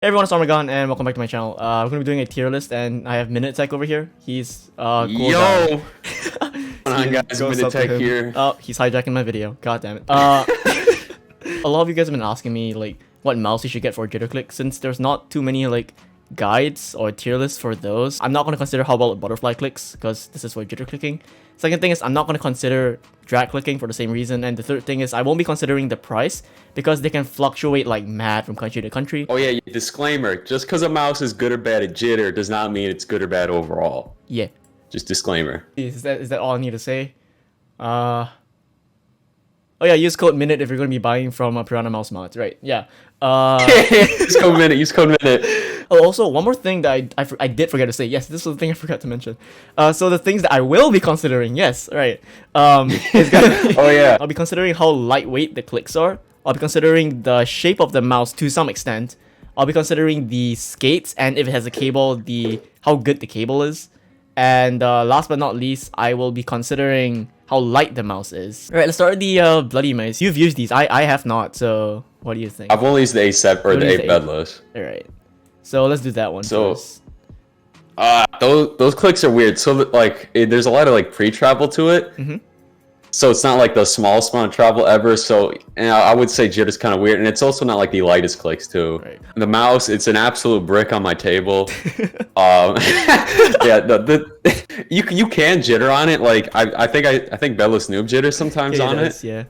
Hey everyone, it's Armegon and welcome back to my channel. We're gonna be doing a tier list, and I have MinuteTech over here. He's cool Yo! guy. On guys, Go sub to MinuteTech him. here. Oh, he's hijacking my video. God damn it. A lot of you guys have been asking me like what mouse you should get for jitter click. Since there's not too many like guides or tier lists for those, I'm not gonna consider how well it butterfly clicks because this is for jitter clicking. Second thing is I'm not gonna consider drag clicking for the same reason, and the third thing is I won't be considering the price because they can fluctuate like mad from country to country. Oh yeah, disclaimer, just because a mouse is good or bad at jitter does not mean it's good or bad overall. Yeah. Just disclaimer. Is that all I need to say? Oh yeah, use code MINUTE if you're going to be buying from a Piranha mouse mods, right? Yeah. Use code MINUTE, use code MINUTE. Oh, also, one more thing that I did forget to say. Yes, this was the thing I forgot to mention. So the things that I will be considering, yes, right. Is gonna Oh yeah. I'll be considering how lightweight the clicks are. I'll be considering the shape of the mouse to some extent. I'll be considering the skates and if it has a cable, how good the cable is. And last but not least, I will be considering how light the mouse is. Alright, let's start with the bloody mice. You've used these. I have not, so what do you think? I've only used the A7 or the A bedless. Alright. So let's do that one first. Those clicks are weird. So like there's a lot of like pre-travel to it. Mm-hmm. So it's not like the smallest amount of travel ever. So I would say jitter's kind of weird, and it's also not like the lightest clicks too. Right. The mouse, it's an absolute brick on my table. Yeah, you can jitter on it. Like I think bedless noob jitter sometimes Yeah, on it. Yeah.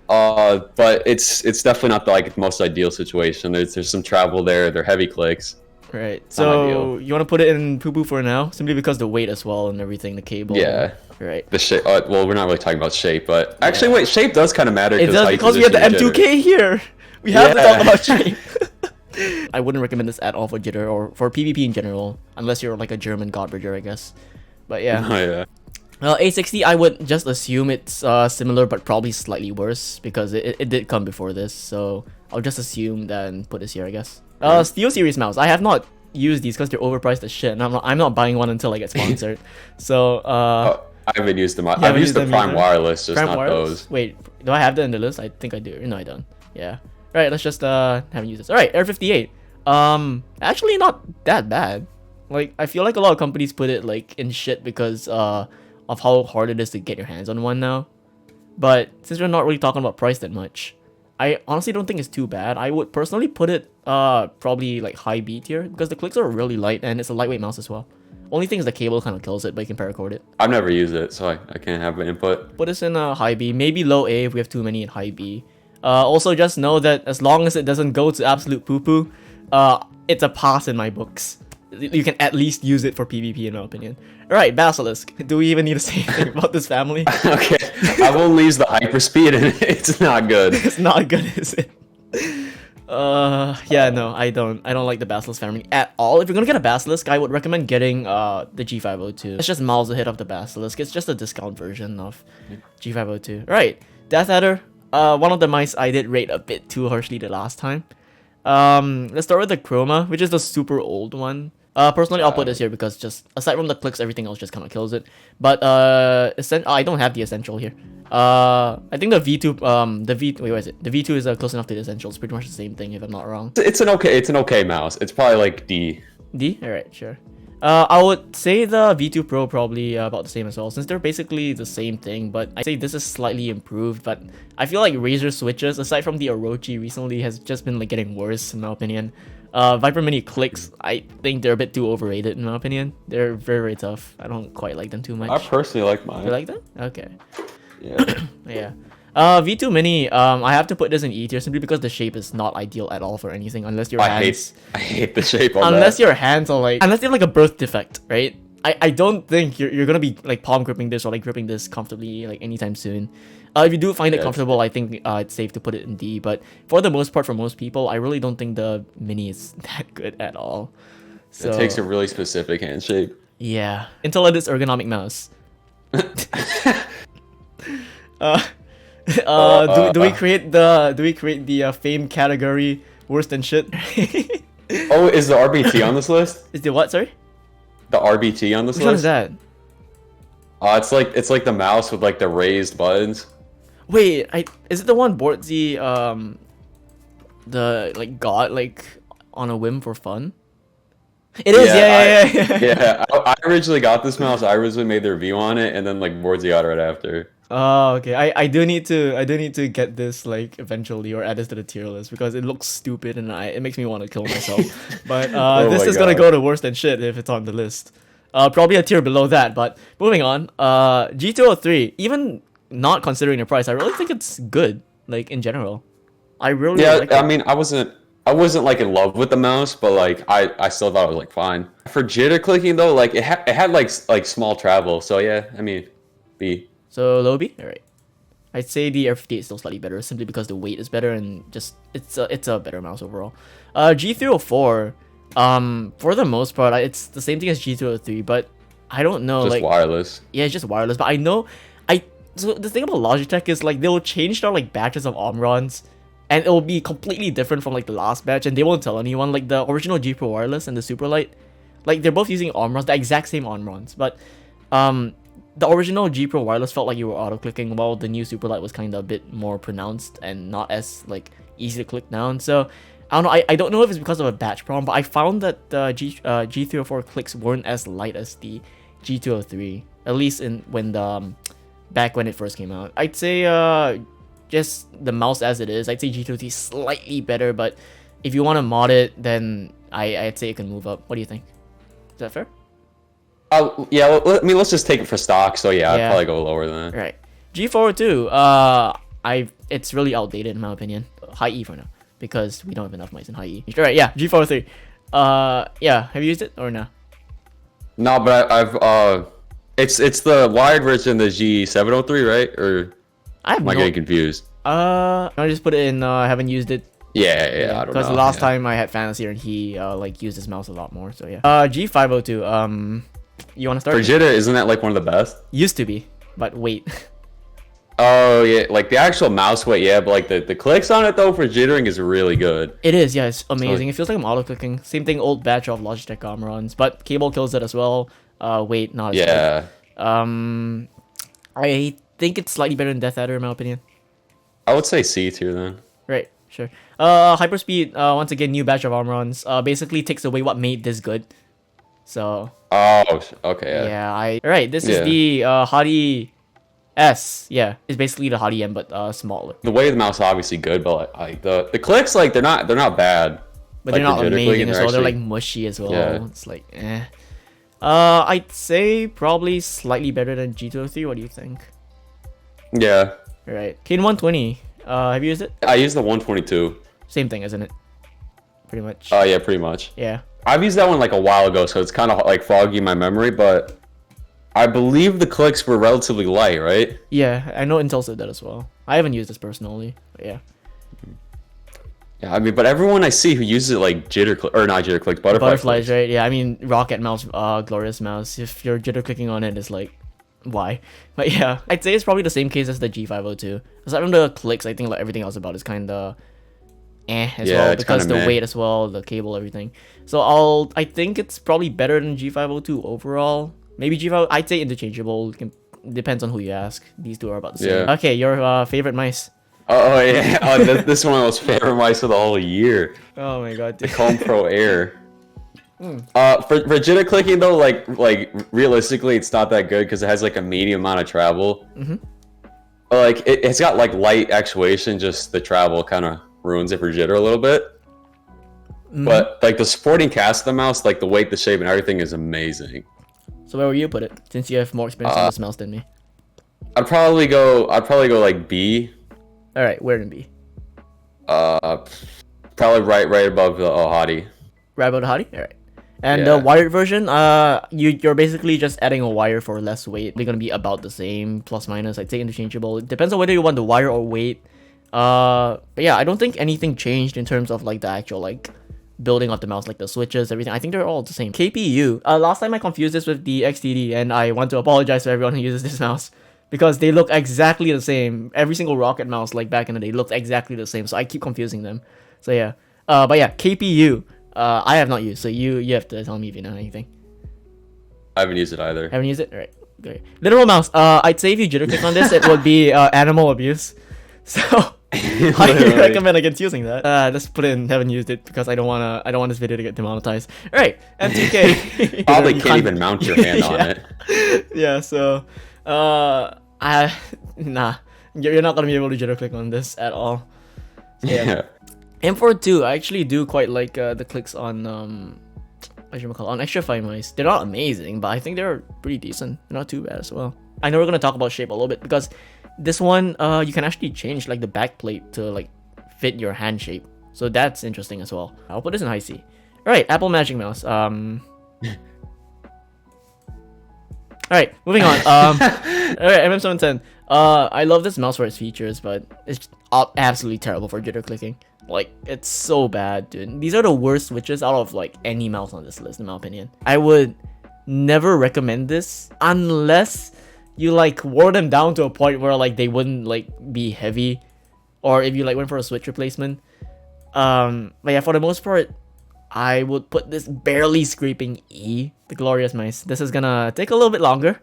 But it's definitely not the most ideal situation. There's some travel there. They're heavy clicks. Right. So you want to put it in poo poo for now, simply because the weight as well and everything, the cable. Yeah. Right. The shape. Well, we're not really talking about shape, but actually, wait. Shape does kind of matter. It does because we have the M2K here. We have to talk about shape. I wouldn't recommend this at all for jitter or for PvP in general, unless you're like a German godbridger, I guess. But yeah. Oh yeah. A60, I would just assume it's similar, but probably slightly worse because it did come before this. So I'll just assume that and put this here, I guess. Steelseries mouse. I have not used these because they're overpriced as shit, and I'm not buying one until I get sponsored. So I haven't used them. I've used the Prime Wireless, just not those. Wait, do I have that in the list? I think I do. No, I don't. Yeah. Right, let's just haven't used this. Alright, Air58. Actually not that bad. Like, I feel like a lot of companies put it like in shit because of how hard it is to get your hands on one now. But since we're not really talking about price that much, I honestly don't think it's too bad. I would personally put it probably like high B tier because the clicks are really light and it's a lightweight mouse as well. Only thing is the cable kind of kills it, but you can paracord it. I've never used it, so I can't have an input. Put this in high B, maybe low A if we have too many in high B. Also, just know that as long as it doesn't go to absolute poo-poo, it's a pass in my books. You can at least use it for PvP in my opinion. Alright, Basilisk. Do we even need to say anything about this family? Okay, I've only used the hyperspeed and it's not good. It's not good, is it? Yeah, no, I don't like the Basilisk family at all. If you're gonna get a Basilisk, I would recommend getting the G502. It's just miles ahead of the Basilisk. It's just a discount version of G502. Right, Deathadder. One of the mice I did rate a bit too harshly the last time. Let's start with the Chroma, which is the super old one. Personally, I'll put this here because just aside from the clicks, everything else just kind of kills it. But I don't have the essential here. I think the V2, wait, what is it? The V2 is close enough to the essential. It's pretty much the same thing if I'm not wrong. It's an okay mouse. It's probably like D. D? Alright, sure. I would say the V2 Pro probably about the same as well, since they're basically the same thing, but I'd say this is slightly improved, but I feel like Razer switches, aside from the Orochi recently, has just been like getting worse in my opinion. Viper Mini clicks, I think they're a bit too overrated in my opinion. They're very, very tough. I don't quite like them too much. I personally like mine. You like them? Okay. Yeah. Yeah. V2 Mini, I have to put this in E tier simply because the shape is not ideal at all for anything unless your hands... I hate the shape on unless that. Your hands are like... Unless you have like a birth defect, right? I don't think you're gonna be like palm gripping this or like gripping this comfortably like anytime soon. If you do find it comfortable, I think it's safe to put it in D, but for the most part, for most people, I really don't think the Mini is that good at all. So, it takes a really specific hand shape. Yeah. Until it is Ergonomic Mouse. Do we create the fame category worse than shit? Oh, is the RBT on this list? Is the what? Sorry. The RBT on this Which list? one is that? It's like the mouse with like the raised buttons. Wait, is it the one Bortzy the like got like on a whim for fun. It is, yeah. Yeah, I originally got this mouse. I originally made the review on it, and then like Boardsy got it right after. Oh, okay. I do need to get this like eventually or add this to the tier list because it looks stupid and it makes me want to kill myself. But Oh this my is gonna God. go to worse than shit if it's on the list. Probably a tier below that. But moving on. G203. Even not considering the price, I really think it's good. Like in general, I really like it. I mean, I wasn't like in love with the mouse, but like I still thought it was like fine. For jitter clicking though, like it had like small travel. So yeah, I mean, B. So low B, all right. I'd say the Air58 is still slightly better simply because the weight is better and just it's a better mouse overall. G304, for the most part, it's the same thing as G203, but I don't know, Just like wireless. yeah, it's just wireless. But I know, so the thing about Logitech is like they'll change their like batches of Omrons, and it'll be completely different from like the last batch, and they won't tell anyone. Like the original G Pro Wireless and the Superlight, like they're both using Omrons, the exact same Omrons, but the original G Pro Wireless felt like you were auto-clicking, while the new Superlight was kind of a bit more pronounced and not as like easy to click down. So I don't know. I don't know if it's because of a batch problem, but I found that the G304 clicks weren't as light as the G203, at least when the back when it first came out. I'd say just the mouse as it is. I'd say G203 is slightly better, but if you want to mod it, then I'd say it can move up. What do you think? Is that fair? Yeah, well, I mean, let's just take it for stock. So yeah, I'd Yeah. probably go lower than that. Right. G402, it's really outdated in my opinion. High E for now, because we don't have enough mice in high E. Right, yeah, G403. Yeah, have you used it or no? No, but I've it's the wired version of the G703, right? Or I have am I no. getting confused? I just put it in. I haven't used it. Yeah, I don't know. Because the last yeah. time I had Fantasy and he like used his mouse a lot more. So yeah. G502. You want to start? For jitter, isn't that like one of the best? Used to be, but wait. Oh yeah, like the actual mouse weight, yeah, but like the clicks on it though for jittering is really good. It is, yeah, it's amazing. It feels like I'm auto-clicking. Same thing, old batch of Logitech Omrons, but cable kills it as well. Weight, not as Yeah, good. I think it's slightly better than Deathadder in my opinion. I would say C tier then. Right, sure. Hyperspeed, once again, new batch of Omrons. Basically takes away what made this good. So Oh, okay, yeah. Alright, this is Yeah. the Hati S. Yeah, it's basically the Hati M, but smaller. The way the mouse is obviously good, but like the clicks, like they're not bad. But Like, they're not the jitter amazing clicking, as they're well. They're actually- like mushy as well. Yeah. It's like eh. I'd say probably slightly better than G203. What do you think? Yeah, Alright. Kane 120. Have you used it? I use the 122. Same thing, isn't it? Pretty much. Oh yeah, pretty much. Yeah. I've used that one like a while ago, so it's kind of like foggy in my memory, but I believe the clicks were relatively light, right? Yeah, I know Intel said that as well. I haven't used this personally, but yeah. Yeah, I mean, but everyone I see who uses it like jitter click or not jitter clicks, butterfly Butterflies, clicks. right? Yeah, I mean, Roccat Mouse, glorious mouse. If you're jitter clicking on it, it's like, why? But yeah, I'd say it's probably the same case as the G502. Aside from the clicks, I think like everything else about it is kind of as Yeah, well it's because kinda the meh. weight as well, the cable, everything. So I think it's probably better than G502 overall. Maybe G5, I'd say interchangeable. Depends on who you ask. These two are about the same. Yeah. Okay, your favorite mice. Oh yeah, this one was favorite mice of the whole year. Oh my god, The dude. Kone Pro Air. For jitter clicking though, like realistically, it's not that good because it has like a medium amount of travel. But like it's got like light actuation, just the travel kind of ruins it for jitter a little bit. But like the supporting cast of the mouse, like the weight, the shape, and everything is amazing. So where will you put it? Since you have more experience on this mouse than me. I'd probably go like B. All right, where in B? Probably right above the Hati. Right about the Hati? All right. And Yeah. the wired version, you're basically just adding a wire for less weight. They're gonna be about the same, plus minus. I'd say interchangeable. It depends on whether you want the wire or weight. But yeah, I don't think anything changed in terms of like the actual like building of the mouse, like the switches, everything. I think they're all the same. KPU. Last time I confused this with the XTD, and I want to apologize to everyone who uses this mouse because they look exactly the same. Every single Roccat mouse, like back in the day, looked exactly the same. So I keep confusing them. So yeah. But yeah, KPU. I have not used. So you have to tell me if you know anything. I haven't used it either. Haven't used it? Alright. Okay. Literal mouse. I'd say if you jitter click on this, it would be animal abuse. So highly recommend against using that. Let's put in haven't used it because I don't want this video to get demonetized. Alright, M2K. Probably can't even mount your hand on it. Yeah, so nah. You're not gonna be able to jitter click on this at all. So, yeah. M42, I actually do quite like the clicks on on Xtrfy mice. They're not amazing, but I think they're pretty decent. They're not too bad as well. I know we're gonna talk about shape a little bit because this one you can actually change like the back plate to like fit your hand shape. So that's interesting as well. I'll put this in high C. Alright, Apple Magic Mouse. Alright, moving on. Alright, MM710. I love this mouse for its features, but it's absolutely terrible for jitter clicking. Like, it's so bad, dude. These are the worst switches out of like any mouse on this list, in my opinion. I would never recommend this unless you like wore them down to a point where like they wouldn't like be heavy, or if you like went for a switch replacement. But yeah, for the most part, I would put this barely scraping E, the glorious mice. This is gonna take a little bit longer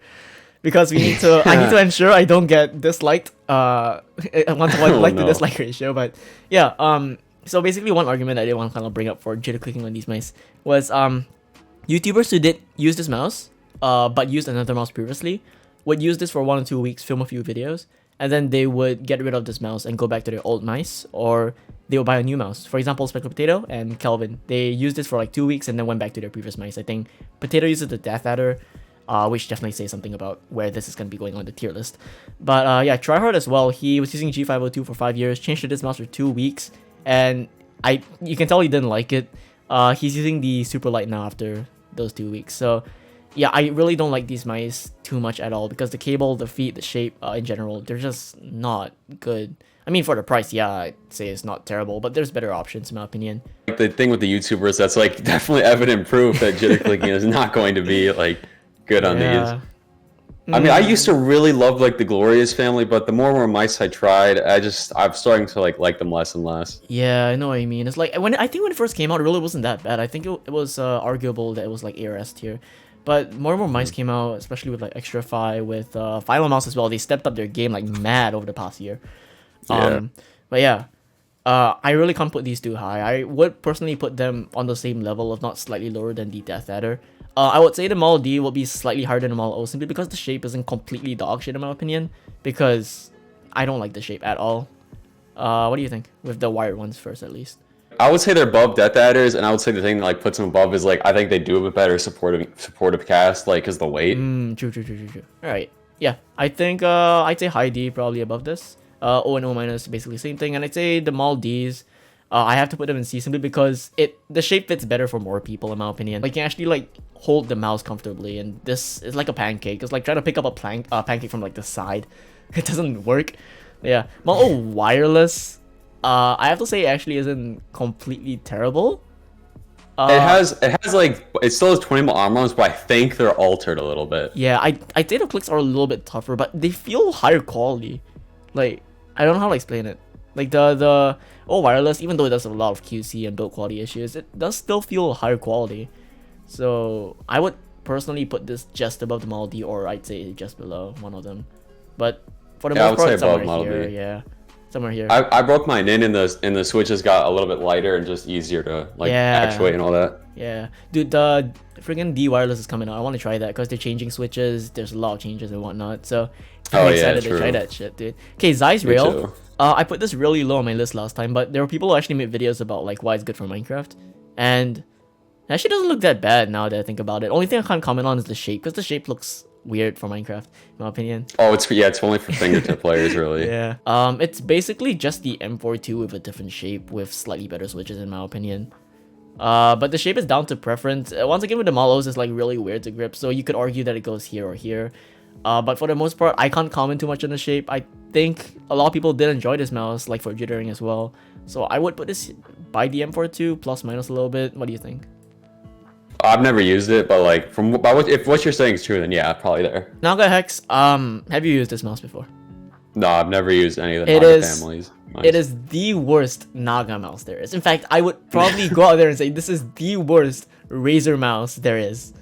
because we need to. I need to ensure I don't get disliked. 1-to-1 like to dislike ratio. But yeah. So basically, one argument I did want to kind of bring up for jitter clicking on these mice was YouTubers who did use this mouse, but used another mouse previously, would use this for 1 or 2 weeks, film a few videos, and then they would get rid of this mouse and go back to their old mice, or they would buy a new mouse. For example, SpecularPotato and Kelvin, they used this for like 2 weeks and then went back to their previous mice. I think Potato uses the Deathadder, which definitely says something about where this is going to be going on the tier list. But yeah, Tryhard as well, he was using G502 for 5 years, changed to this mouse for 2 weeks, and you can tell he didn't like it. He's using the Superlight now after those 2 weeks. So yeah, I really don't like these mice too much at all because the cable, the feet, the shape in general, they're just not good. I mean, for the price, yeah, I'd say it's not terrible, but there's better options in my opinion. Like the thing with the YouTubers, that's like definitely evident proof that jitter clicking is not going to be like good on these. I mean, I used to really love like the Glorious family, but the more and more mice I tried, I'm starting to like them less and less. Yeah, I know what you mean. It's like I think when it first came out, it really wasn't that bad. I think it was arguable that it was like ARS tier. But more and more mice came out, especially with like Xtrfy, with Finalmouse as well. They stepped up their game like mad over the past year. But yeah, I really can't put these too high. I would personally put them on the same level, if not slightly lower than the Deathadder. I would say the Model D will be slightly harder than the Model O simply because the shape isn't completely dog shit in my opinion. Because I don't like the shape at all. What do you think? With the wired ones first, at least. I would say they're above Deathdadders, and I would say the thing that like puts them above is like I think they do have a better supportive cast, like because the weight. True. All right, yeah, I think I'd say high D probably above this. O and O minus basically same thing, and I'd say the Model Ds. I have to put them in C simply because the shape fits better for more people in my opinion. Like you can actually like hold the mouse comfortably, and this is like a pancake. It's like trying to pick up a pancake from like the side. It doesn't work. Yeah, Model O wireless. I have to say it actually isn't completely terrible. It has like it still has 20 more arm rounds, but I think they're altered a little bit. Yeah, I say the clicks are a little bit tougher, but they feel higher quality. Like I don't know how to explain it. Like the wireless, even though it does have a lot of QC and build quality issues, it does still feel higher quality. So I would personally put this just above the Model D, or I'd say just below one of them. But for the most part, somewhere here, yeah. Somewhere here. I broke mine in the switches got a little bit lighter and just easier to like actuate and all that. Yeah, dude, the friggin' D wireless is coming out. I want to try that because they're changing switches. There's a lot of changes and whatnot. So I'm excited to try that shit, dude. Okay, Zeiss Rail. I put this really low on my list last time, but there were people who actually made videos about like why it's good for Minecraft, and it actually doesn't look that bad now that I think about it. Only thing I can't comment on is the shape, because the shape looks weird for Minecraft, in my opinion. Oh, it's only for fingertip players, really. Yeah. It's basically just the M42 with a different shape with slightly better switches, in my opinion. But the shape is down to preference. Once again, with the Malos, it's like really weird to grip, so you could argue that it goes here or here. But for the most part, I can't comment too much on the shape. I think a lot of people did enjoy this mouse, like for jittering as well. So I would put this by the M42, plus minus a little bit. What do you think? I've never used it, but like if what you're saying is true, then yeah, probably there. Naga Hex, have you used this mouse before? No, I've never used any of the Naga families. It is the worst Naga mouse there is. In fact, I would probably go out there and say this is the worst Razer mouse there is.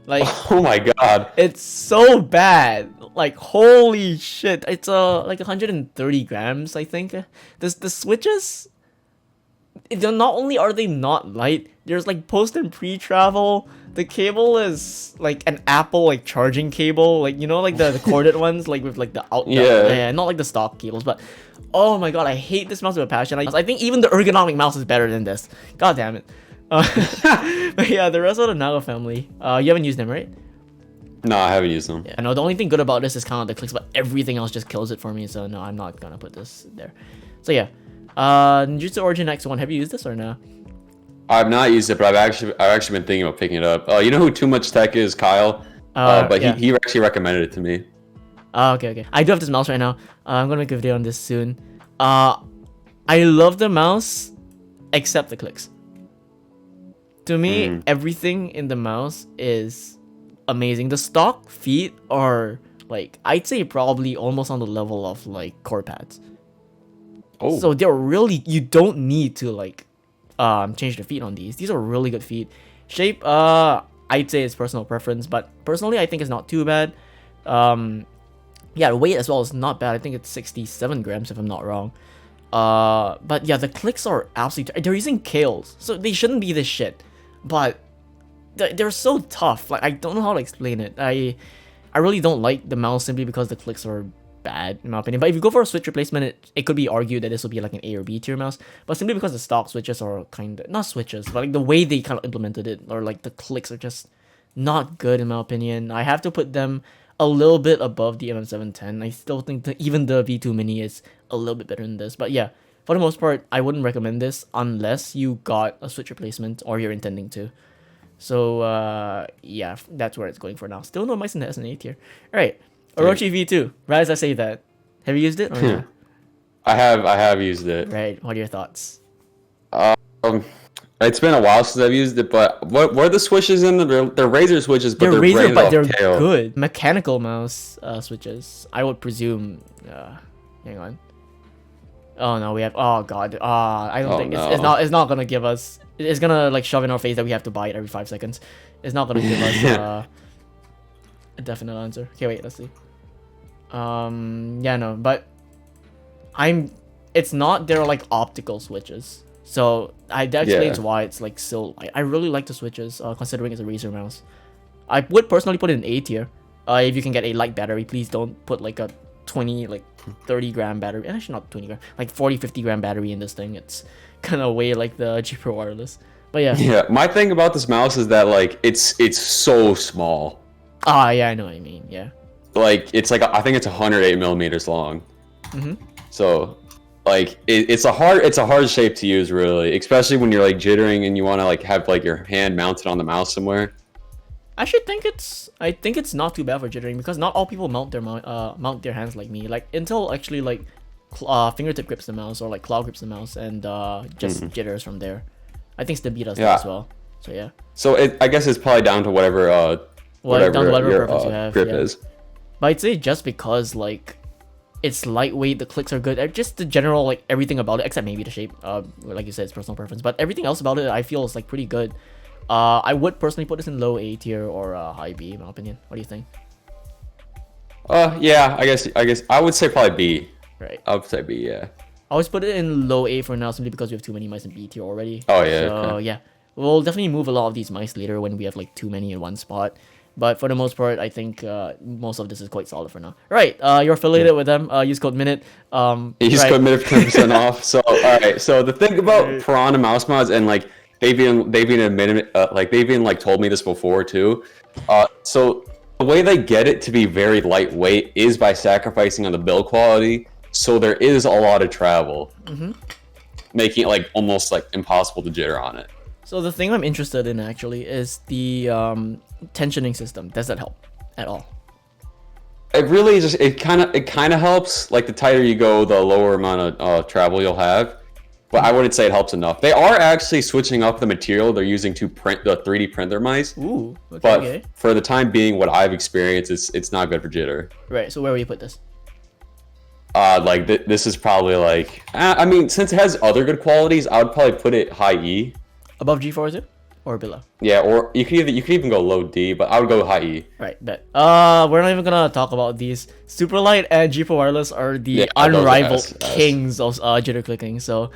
Like, oh my god, it's so bad. Like, holy shit. It's like 130 grams, I think. The switches, not only are they not light, there's like post and pre-travel. The cable is like an Apple like charging cable, like, you know, like the corded ones, like with like the yeah, not like the stock cables, but oh my god, I hate this mouse with a passion. I think even the ergonomic mouse is better than this. God damn it. But yeah, the rest of the Naga family, you haven't used them, right? No, I haven't used them. Yeah, no, the only thing good about this is kind of the clicks, but everything else just kills it for me, so no, I'm not gonna put this there. So yeah, Ninjutso Origin X1, have you used this or no? I've not used it, but I've actually been thinking about picking it up. You know who Too Much Tech is, Kyle? But yeah. he actually recommended it to me. Okay. I do have this mouse right now. I'm gonna make a video on this soon. I love the mouse, except the clicks. To me, everything in the mouse is amazing. The stock feet are like, I'd say probably almost on the level of like core pads. Oh. So they're really, you don't need to like change the feet on these. These are really good feet. Shape, I'd say it's personal preference, but personally I think it's not too bad. Yeah, the weight as well is not bad. I think it's 67 grams if I'm not wrong. But yeah, the clicks are absolutely, they're using Kales, so they shouldn't be this shit. But they're so tough. Like, I don't know how to explain it. I really don't like the mouse simply because the clicks are bad, in my opinion. But if you go for a switch replacement, it could be argued that this will be like an A or B tier mouse. But simply because the stock switches are kind of, not switches, but like the way they kind of implemented it, or like the clicks are just not good, in my opinion. I have to put them a little bit above the MM710. I still think that even the V2 Mini is a little bit better than this. But yeah, for the most part, I wouldn't recommend this unless you got a switch replacement or you're intending to. So yeah, that's where it's going for now. Still no mice in the S and A tier. Alright, Orochi V2. Right as I say that. Have you used it or not? I have used it. Right, what are your thoughts? It's been a while since I've used it, but what are the switches in them? They're Razer switches, but they're Razer, but they're tail. Good. Mechanical mouse switches, I would presume. Hang on. Oh no, we have. Oh god. I don't think it's not gonna give us. It's gonna like shove in our face that we have to buy it every 5 seconds. It's not gonna give us a definite answer. Okay, wait. Let's see. Yeah, no, but it's not. They're like optical switches. So that explains why it's like so. I really like the switches, considering it's a Razer mouse. I would personally put it in A tier. If you can get a light battery, please don't put like a 30 gram battery. Actually, not 20 gram, like 40-50 gram battery in this thing. It's kind of way like the G Pro wireless. But yeah. Yeah, my thing about this mouse is that like it's so small. Yeah, I know what I mean. Yeah. Like it's like I think it's 108 millimeters long. So. Like it's a hard shape to use, really, especially when you're like jittering and you want to like have like your hand mounted on the mouse somewhere. I think it's not too bad for jittering, because not all people mount their hands like me. Like Intel actually like fingertip grips the mouse, or like claw grips the mouse, and just jitters from there. I think Stimpy does that as well. So yeah. So I guess it's probably down to whatever your preference you have, grip is. But I'd say just because like it's lightweight, the clicks are good, just the general like everything about it, except maybe the shape. Like you said, it's personal preference, but everything else about it I feel is like pretty good. I would personally put this in low A tier or high B, in my opinion. What do you think? Yeah, I guess I would say probably B. Right. I would say B, yeah. I always put it in low A for now, simply because we have too many mice in B tier already. Oh yeah. So yeah, we'll definitely move a lot of these mice later when we have like too many in one spot. But for the most part, I think most of this is quite solid for now. Right, you're affiliated with them. Use code Minute. Use code Minute for 10% off. So all right. So the thing about Piranha mouse mods, and like they've even admitted, like they've even like told me this before too. So the way they get it to be very lightweight is by sacrificing on the build quality. So there is a lot of travel, making it like almost like impossible to jitter on it. So the thing I'm interested in actually is the tensioning system. Does that help at all? It really just it kind of helps. Like the tighter you go, the lower amount of travel you'll have. But I wouldn't say it helps enough. They are actually switching up the material they're using to print the 3D print their mice. Ooh, okay. But for the time being, what I've experienced is it's not good for jitter. Right. So where would you put this? Like this is probably like I mean, since it has other good qualities, I would probably put it high E. Above G4 too? or below. Yeah, or you could even go low D, but I would go high E. Right, bet. We're not even gonna talk about these. Superlight and G4 Wireless are the unrivaled kings of jitter clicking. So,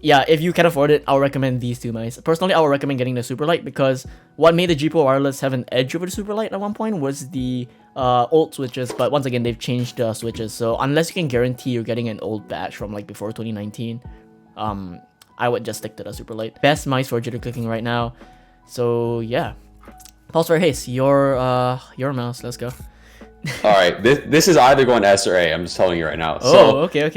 yeah, if you can afford it, I'll recommend these two mice. Personally, I would recommend getting the Superlight because what made the G4 Wireless have an edge over the Superlight at one point was the old switches. But once again, they've changed the switches. So unless you can guarantee you're getting an old batch from like before 2019, I would just stick to the Superlight. Best mice for jitter clicking right now. So yeah, Pulsefire, Haste, your mouse. Let's go. All right, this is either going S or A. I'm just telling you right now. Oh, okay.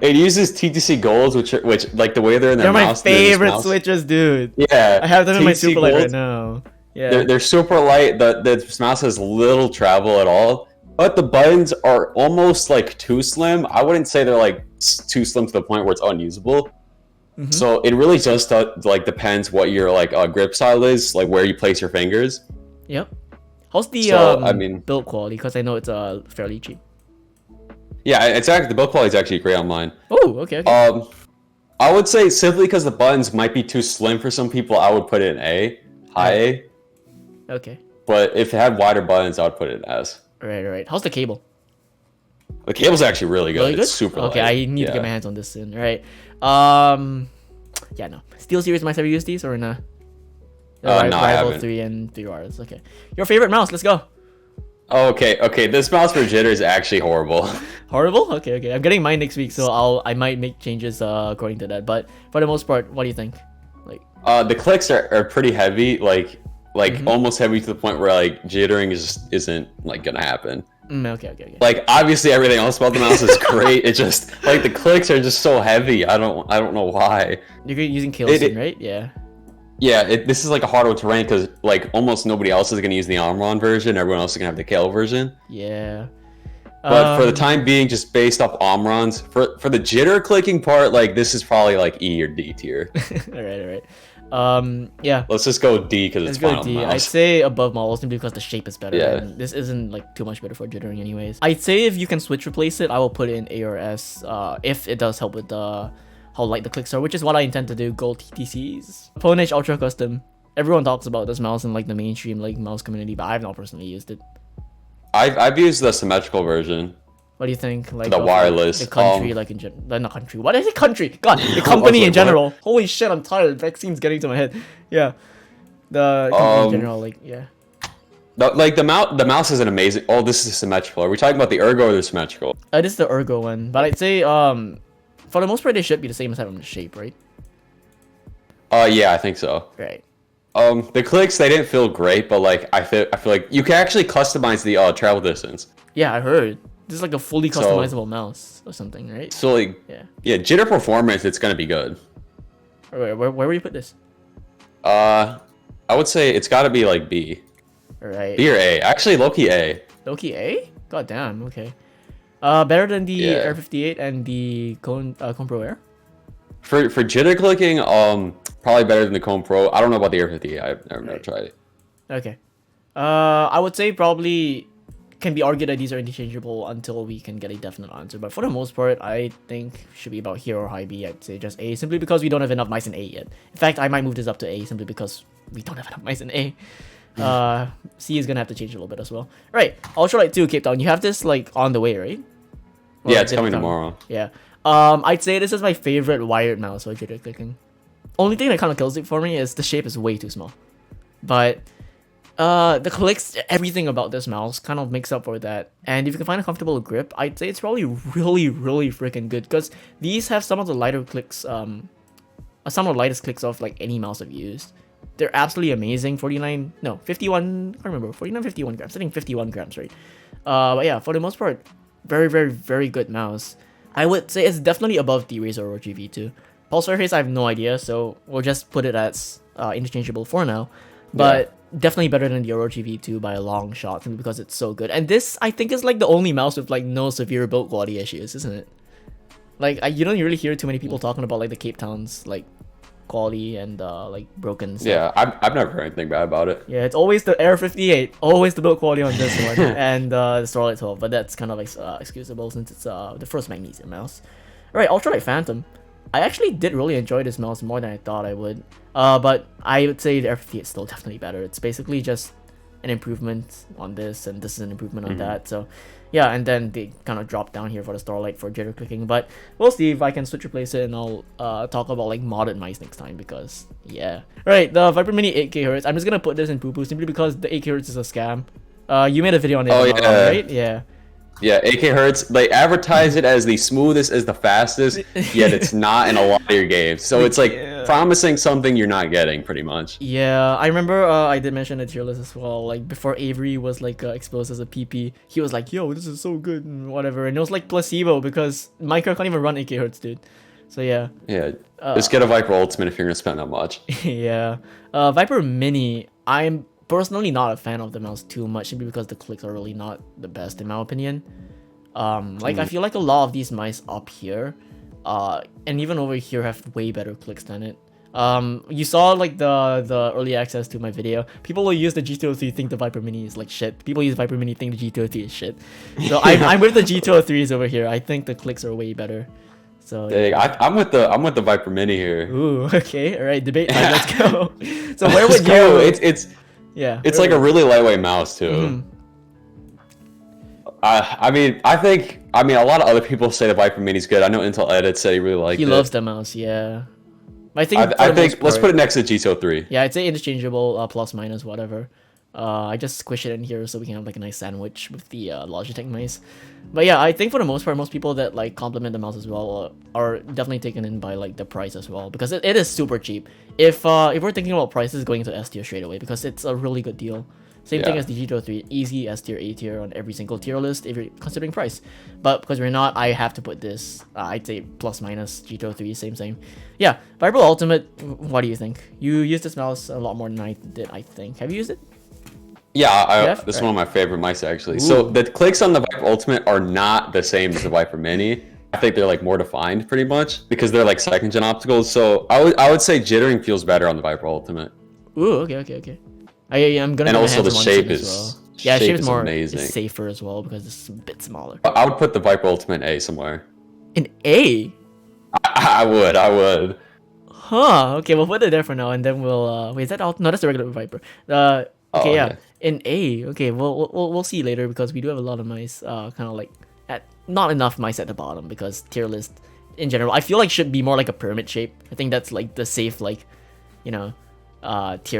It uses TTC golds, which like the way they're in their mouse. They're my favorite switches, dude. Yeah, I have them in my Superlight right now. Yeah, they're super light. The mouse has little travel at all, but the buttons are almost like too slim. I wouldn't say they're like too slim to the point where it's unusable. So it really just like depends what your like grip style is, like where you place your fingers. Yep. How's the build quality? Because I know it's fairly cheap. Yeah, it's actually the build quality is actually great on mine. Oh, okay. I would say simply because the buttons might be too slim for some people, I would put it in A, high A. Okay. But if it had wider buttons, I would put it in S. Right. How's the cable? The cable's actually really good. It's super light. Okay, I need to get my hands on this soon. Right. Yeah, no. Steelseries mice, have you used these or nah? No, I haven't. 3 and 3Rs. Okay. Your favorite mouse? Let's go. Okay. This mouse for jitter is actually horrible. Horrible? Okay. I'm getting mine next week, so I might make changes according to that. But for the most part, what do you think? Like, the clicks are pretty heavy, like almost heavy to the point where like jittering isn't like gonna happen. Okay. Like obviously everything else about the mouse is great. It's just like the clicks are just so heavy. I don't know why. You're using Kilson, right? Yeah. Yeah, this is like a harder terrain because like almost nobody else is gonna use the Armegon version. Everyone else is gonna have the Kale version. Yeah. But for the time being, just based off Armegons, for the jitter clicking part, like this is probably like E or D tier. All right. Yeah. Let's just go D because it's final D. mouse. I'd say above model simply because the shape is better. Yeah. And this isn't like too much better for jittering anyways. I'd say if you can switch replace it, I will put it in A or S. If it does help with how light the clicks are, which is what I intend to do. Gold TTCs. Pwnage Ultra Custom. Everyone talks about this mouse in like the mainstream like mouse community, but I've not personally used it. I've used the symmetrical version. What do you think? Like the wireless, the country, like in general, not country. What is it? Country. God, the company in general. What? Holy shit, I'm tired. Vaccine's getting to my head. Yeah, the company in general, like yeah. The mouse is an amazing. Oh, this is symmetrical. Are we talking about the Ergo or the symmetrical? This is the Ergo one, but I'd say for the most part they should be the same aside from the shape, right? Yeah, I think so. Right. The clicks, they didn't feel great, but like I feel like you can actually customize the travel distance. Yeah, I heard. This is like a fully customizable mouse or something, right? So like yeah, jitter performance, it's gonna be good. Where would you put this? I would say it's gotta be like B. Alright. B or A. Actually, low-key A. Low-key A? God damn, okay. Better than the Air58 and the Kone Pro Air? For jitter clicking, probably better than the Kone Pro. I don't know about the Air58. I've never tried it. Okay. I would say probably can be argued that these are interchangeable until we can get a definite answer. But for the most part, I think should be about here or high B. I'd say just A, simply because we don't have enough mice in A yet. In fact, I might move this up to A simply because we don't have enough mice in A. C is gonna have to change a little bit as well. Right, Ultralight 2 Cape Town. You have this like on the way, right? Or yeah, it's coming tomorrow. Yeah. I'd say this is my favorite wired mouse for jitter clicking. Only thing that kind of kills it for me is the shape is way too small. But the clicks, everything about this mouse kind of makes up for that. And if you can find a comfortable grip, I'd say it's probably really freaking good because these have some of the lighter clicks, some of the lightest clicks of like any mouse I've used. They're absolutely amazing. 51, I can't remember, 49, 51 grams. I think 51 grams, right? But yeah, for the most part, very good mouse. I would say it's definitely above the Razer Orochi V2. Pulsefire Haste, I have no idea, so we'll just put it as interchangeable for now. But definitely better than the Orochi V2 by a long shot, simply because it's so good. And this, I think, is like the only mouse with like no severe build quality issues, isn't it? Like, you don't really hear too many people talking about like the Cape Town's like quality and like broken stuff. Yeah, I've never heard anything bad about it. Yeah, it's always the Air58, always the build quality on this one, and the Starlight 12, but that's kind of like excusable since it's the first magnesium mouse. Alright, Ultralight Phantom. I actually did really enjoy this mouse more than I thought I would. But I would say the Air58 is still definitely better. It's basically just an improvement on this, and this is an improvement on that. So yeah, and then they kind of drop down here for the Starlight for jitter clicking. But we'll see if I can switch replace it, and I'll talk about like modded mice next time, because yeah. Right, the Viper Mini 8K Hz. I'm just gonna put this in poo-poo simply because the 8K Hz is a scam. You made a video on it, right? Yeah. Yeah, 8K Hertz, they advertise it as the smoothest, as the fastest, yet it's not in a lot of your games. So it's like promising something you're not getting, pretty much. Yeah, I remember I did mention the tier list as well. Like before Avery was like exposed as a PP, he was like, yo, this is so good and whatever. And it was like placebo because Minecraft can't even run 8K Hertz, dude. So yeah. Yeah, just get a Viper Ultimate if you're gonna spend that much. Yeah. Viper Mini, I'm personally not a fan of the mouse too much, simply because the clicks are really not the best in my opinion. Like I feel like a lot of these mice up here, and even over here have way better clicks than it. You saw like the early access to my video. People will use the G203 think the Viper Mini is like shit. People use Viper Mini think the G203 is shit. So I'm with the G203s over here. I think the clicks are way better. So yeah. I'm with the Viper Mini here. Ooh, okay, all right, debate time. Let's go. So where would you? It's like a really lightweight mouse too. I mean, a lot of other people say the Viper Mini's good. I know Intel Edit said he really liked it. He loves the mouse, yeah. I think let's put it next to G203. Yeah, I'd say interchangeable, plus minus whatever. I just squish it in here so we can have like a nice sandwich with the Logitech mice. But yeah, I think for the most part, most people that like compliment the mouse as well are definitely taken in by like the price as well, because it is super cheap. If we're thinking about prices, going to S tier straight away, because it's a really good deal. Same thing as the G203, easy S tier, A tier on every single tier list if you're considering price. But because we're not, I have to put this, I'd say plus minus G203, same. Yeah, Viper Ultimate, what do you think? You used this mouse a lot more than I did, I think. Have you used it? Yeah, this is one of my favorite mice actually. Ooh. So the clicks on the Viper Ultimate are not the same as the Viper Mini. I think they're like more defined pretty much because they're like second gen opticals. So I would say jittering feels better on the Viper Ultimate. Ooh, okay. I'm gonna. And also the shape is shape is more amazing. It's safer as well because it's a bit smaller. I would put the Viper Ultimate A somewhere. In A? I would. Huh. Okay, we'll put it there for now, and then we'll. Wait, is that all? No, that's the regular Viper. Okay, yeah. In A, okay. We'll see later because we do have a lot of mice. Kind of like not enough mice at the bottom because tier list in general I feel like should be more like a pyramid shape. I think that's like the safe tier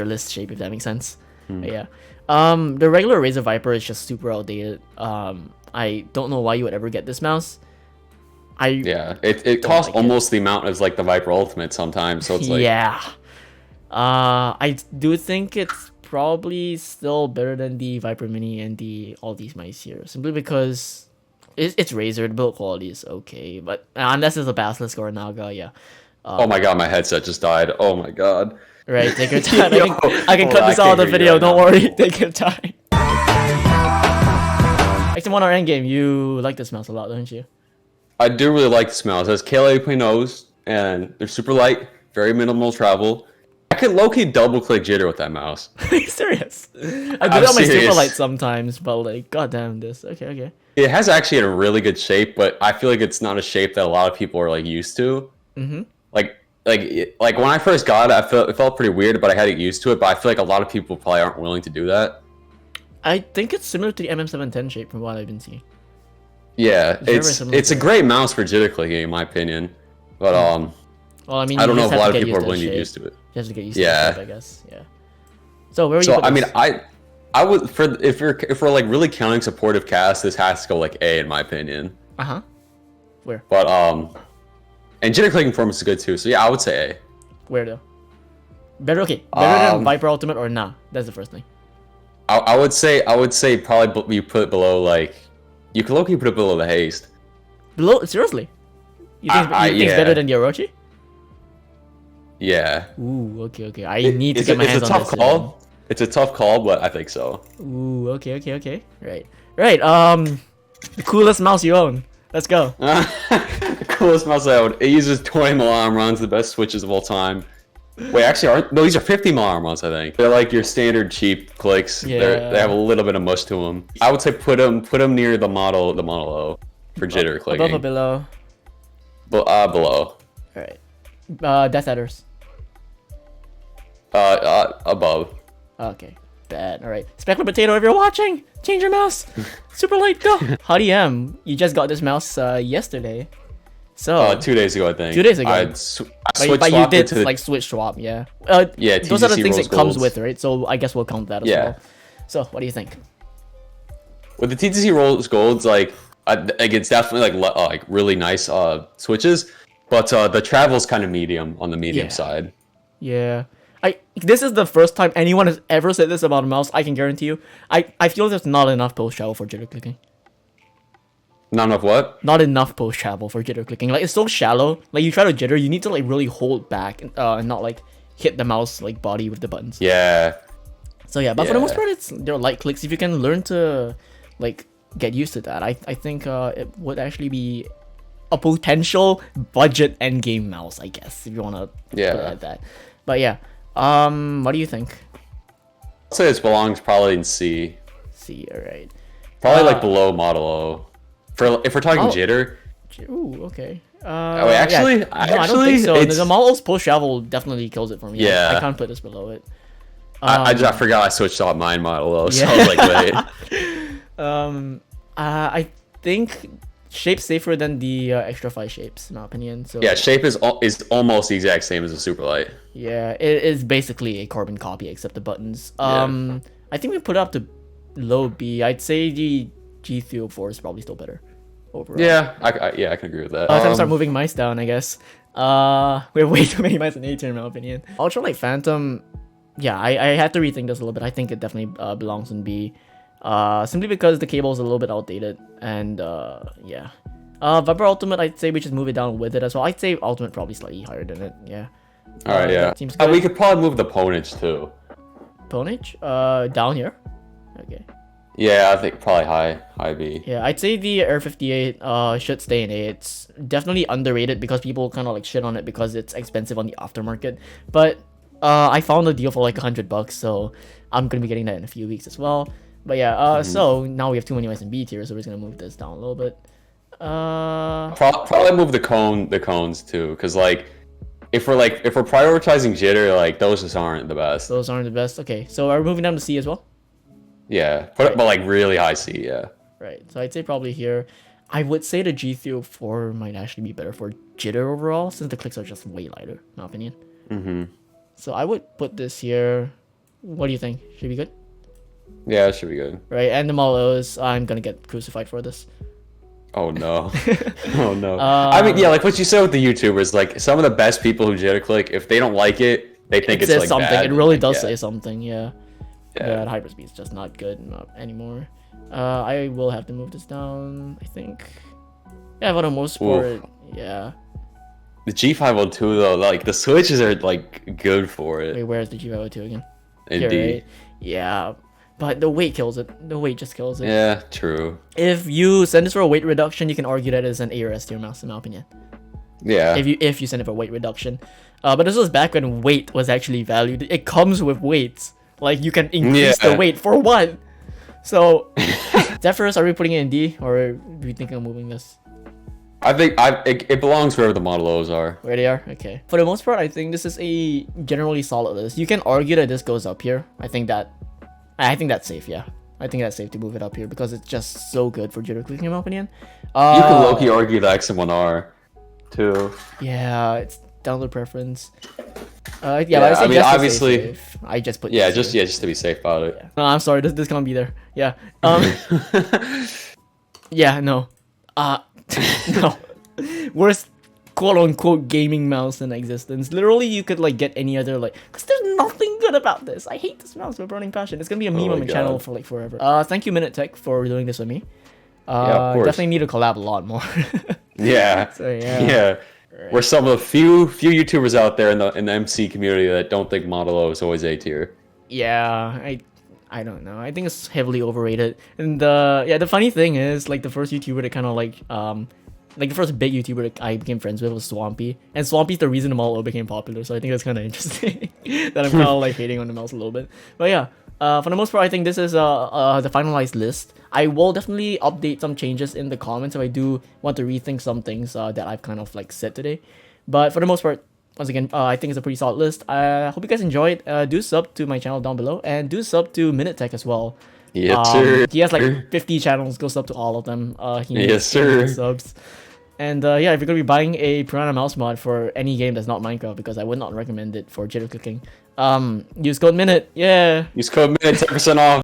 list shape, if that makes sense. Yeah. The regular Razer Viper is just super outdated. I don't know why you would ever get this mouse. It costs almost the amount as like the Viper Ultimate sometimes, so it's like I do think it's probably still better than the Viper Mini and all these mice here, simply because it's Razer. The build quality is okay, but unless it's a Basilisk or a Naga, yeah. Oh my god, my headset just died. Oh my god. Right, take your time. I can cut this out of the video, don't worry. Take your time. Xm1r Endgame, you like this mouse a lot, don't you? I do really like this mouse. It has KLA nose, and they're super light, very minimal travel. I can low-key double-click jitter with that mouse. Are you serious? I do it on my Superlight sometimes, but like, goddamn this. Okay. It has actually a really good shape, but I feel like it's not a shape that a lot of people are like used to. Like when I first got it, it felt pretty weird, but I had to get used to it. But I feel like a lot of people probably aren't willing to do that. I think it's similar to the MM710 shape from what I've been seeing. Yeah, it's a great mouse for jitter clicking in my opinion. But well, I mean, I don't know if a lot of people are willing to get used to it. You have to get used to it, I guess. Yeah. So where would you put I mean, I would if we're like really counting supportive cast, this has to go like A in my opinion. Where? But and jitter clicking performance is good too. So yeah, I would say A. Where though? Better than Viper Ultimate or nah? That's the first thing. I would say probably you put it below like you can low-key put it below the Haste. Below? Seriously? You think it's better than the Orochi? Yeah. Ooh, okay. I need to get my hands on this. It's a tough call. It's a tough call, but I think so. Ooh, okay. Right. The coolest mouse you own. Let's go. The coolest mouse I own. It uses 20 mil runs, the best switches of all time. Wait, actually, no, these are 50 mile runs, I think. They're like your standard cheap clicks. Yeah. They have a little bit of mush to them. I would say put them near the model O for jitter clicking. Above or below? Below. All right. Deathadder's. Above. Okay. Bad. All right. SpecularPotato, if you're watching, change your mouse. Superlight, go. Hati M, you just got this mouse yesterday. So 2 days ago, I think. 2 days ago. I switched but you did to the, like switch swap, yeah. yeah. Those are the TCC things rose it comes golds. with, right? So I guess we'll count that as Yeah. well. So what do you think? With the TTC Rose Golds, like it's definitely like really nice switches, but the travel's kind of medium on the medium Yeah. side. Yeah. This is the first time anyone has ever said this about a mouse, I can guarantee you. I feel there's not enough post travel for jitter clicking. Not enough what? Not enough post travel for jitter clicking. Like, it's so shallow. Like, you try to jitter, you need to like really hold back and not like hit the mouse like body with the buttons. Yeah. So yeah, but for the most Yeah. part, they're light clicks. If you can learn to like get used to that, I think it would actually be a potential budget endgame mouse, I guess, if you wanna put it like that. But yeah, what do you think? I'd say this belongs probably in C. C, alright. Probably like below Model O. If we're talking jitter. Ooh, okay. Oh, actually, no, I don't think so. it's- The model's post travel definitely kills it for me. Yeah. I can't put this below it. I forgot I switched out mine Model O, so I was like, wait. I think shape's safer than the Xtrfy shapes, in my opinion. So Yeah, shape is almost the exact same as a Superlight. yeah, it is basically a carbon copy except the buttons. I think we put it up to low B. I'd say the G304 is probably still better overall. Yeah, I can agree with that. Time to start moving mice down, I guess. We have way too many mice in A tier, in my opinion. Ultralight Phantom, yeah, I had to rethink this a little bit. I think it definitely belongs in B. Simply because the cable is a little bit outdated, and yeah. Viper Ultimate, I'd say we just move it down with it as well. I'd say Ultimate probably slightly higher than it, yeah. Alright, yeah. that seems good. We could probably move the Pwnage too. Pwnage? Down here? Okay. Yeah, I think probably high B. Yeah, I'd say the Air58 should stay in A. It's definitely underrated because people kind of like shit on it because it's expensive on the aftermarket. But I found a deal for like $100, so I'm gonna be getting that in a few weeks as well. But yeah, so now we have too many mice in B tier, so we're just gonna move this down a little bit. Probably move the cones too, because like if we're prioritizing jitter, like those just aren't the best. Those aren't the best. Okay, so are we moving down to C as well? Yeah, but like really high C, yeah. Right, so I'd say probably here. I would say the G304 might actually be better for jitter overall, since the clicks are just way lighter, in my opinion. So I would put this here. What do you think? Should be good? Yeah, it should be good. Right, and the Malos, I'm gonna get crucified for this. Oh no. Oh no. I mean, yeah, like what you said with the YouTubers, like some of the best people who jitter click, if they don't like it, they think It it's says like something. bad. It really Like, does yeah. say something, yeah. Yeah, the hyperspeed is just not good anymore. I will have to move this down, I think. Yeah, for the most part, yeah. The G502 though, like the switches are like good for it. Wait, where's the G502 again? Indeed. Here, right? Yeah, but the weight kills it. The weight just kills it. Yeah, true. If you send this for a weight reduction, you can argue that it's an A or S tier mouse, in my opinion. Yeah. If you send it for weight reduction. But this was back when weight was actually valued. It comes with weights. Like, you can increase the weight for what? So, Zephyrus, are we putting it in D, or are we thinking of moving this? I think it belongs wherever the Model O's are. Where they are? Okay. For the most part, I think this is a generally solid list. You can argue that this goes up here. I think that's safe, yeah. I think that's safe to move it up here because it's just so good for jitter clicking, in my opinion. You can low-key argue the Xm1r, too. Yeah, it's down to preference. But I I say mean, just to obviously- stay safe. I just put Yeah, this here. just to be safe about it. Yeah. No, I'm sorry. This can't be there. Yeah. Yeah. No. No. Worst quote-unquote gaming mouse in existence. Literally, you could like get any other like. Cause there's nothing good about this. I hate this mouse with burning passion. It's gonna be a meme my on my God. channel for like forever. Thank you MinuteTech for doing this with me. Yeah, of course. Definitely need to collab a lot more. Yeah. So, yeah. Yeah. We're some of the few YouTubers out there in the MC community that don't think Model O is always A tier. Yeah, I don't know. I think it's heavily overrated. And the funny thing is, like, the first YouTuber that kind of like the first big YouTuber that I became friends with was Swampy, and Swampy's the reason the Model O became popular. So I think that's kind of interesting that I'm kind of like hating on the mouse a little bit. But yeah, for the most part, I think this is the finalized list. I will definitely update some changes in the comments if I do want to rethink some things that I've kind of like said today. But for the most part, once again, I think it's a pretty solid list. I hope you guys enjoyed. Do sub to my channel down below, and do sub to MinuteTech as well. Yes, sir. He has like 50 channels. Go sub to all of them. Yes, sir. Subs. And yeah, if you're gonna be buying a Piranha mouse mod for any game that's not Minecraft, because I would not recommend it for jitter clicking, use code Minute. Yeah. Use code Minute 10% off.